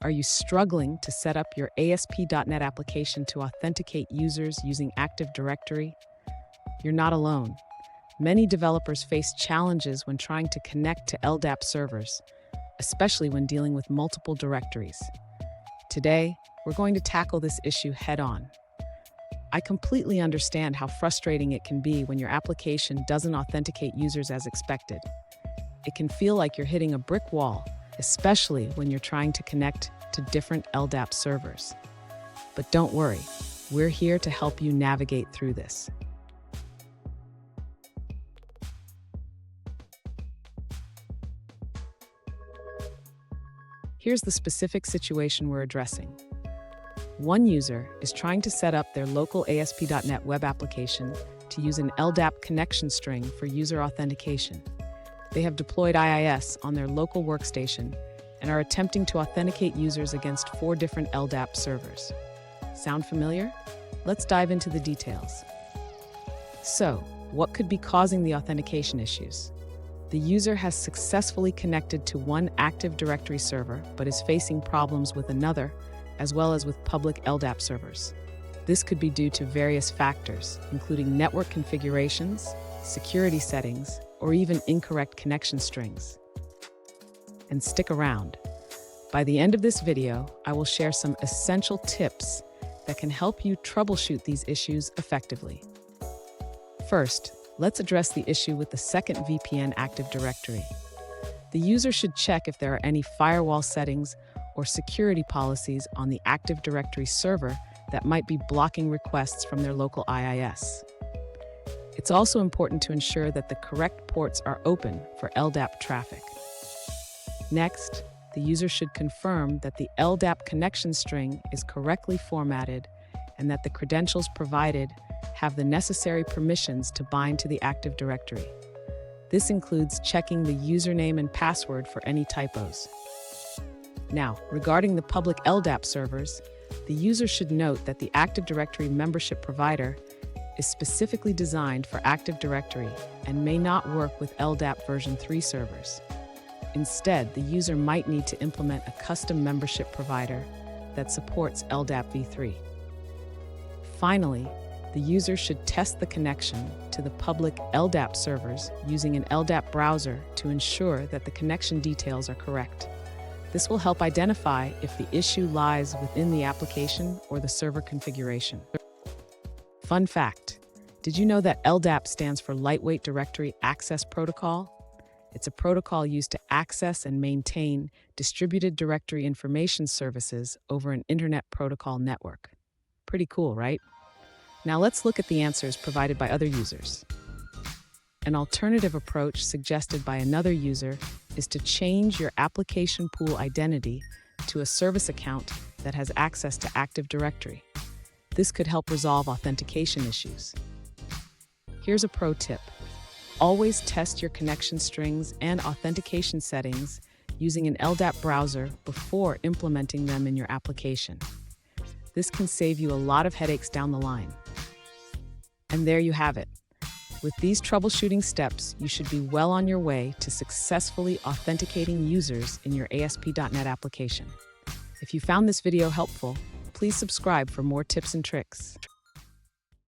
Are you struggling to set up your ASP.NET application to authenticate users using Active Directory? You're not alone. Many developers face challenges when trying to connect to LDAP servers, especially when dealing with multiple directories. Today, we're going to tackle this issue head-on. I completely understand how frustrating it can be when your application doesn't authenticate users as expected. It can feel like you're hitting a brick wall, especially when you're trying to connect to different LDAP servers. But don't worry, we're here to help you navigate through this. Here's the specific situation we're addressing. One user is trying to set up their local ASP.NET web application to use an LDAP connection string for user authentication. They have deployed IIS on their local workstation and are attempting to authenticate users against 4 different LDAP servers. Sound familiar? Let's dive into the details. So, what could be causing the authentication issues? The user has successfully connected to one Active Directory server, but is facing problems with another, as well as with public LDAP servers. This could be due to various factors, including network configurations, security settings, or even incorrect connection strings. And stick around. By the end of this video, I will share some essential tips that can help you troubleshoot these issues effectively. First, let's address the issue with the second VPN Active Directory. The user should check if there are any firewall settings or security policies on the Active Directory server that might be blocking requests from their local IIS. It's also important to ensure that the correct ports are open for LDAP traffic. Next, the user should confirm that the LDAP connection string is correctly formatted and that the credentials provided have the necessary permissions to bind to the Active Directory. This includes checking the username and password for any typos. Now, regarding the public LDAP servers, the user should note that the Active Directory membership provider is specifically designed for Active Directory and may not work with LDAP version 3 servers. Instead, the user might need to implement a custom membership provider that supports LDAP v3. Finally, the user should test the connection to the public LDAP servers using an LDAP browser to ensure that the connection details are correct. This will help identify if the issue lies within the application or the server configuration. Fun fact, did you know that LDAP stands for Lightweight Directory Access Protocol? It's a protocol used to access and maintain distributed directory information services over an Internet Protocol network. Pretty cool, right? Now let's look at the answers provided by other users. An alternative approach suggested by another user is to change your application pool identity to a service account that has access to Active Directory. This could help resolve authentication issues. Here's a pro tip. Always test your connection strings and authentication settings using an LDAP browser before implementing them in your application. This can save you a lot of headaches down the line. And there you have it. With these troubleshooting steps, you should be well on your way to successfully authenticating users in your ASP.NET application. If you found this video helpful, please subscribe for more tips and tricks.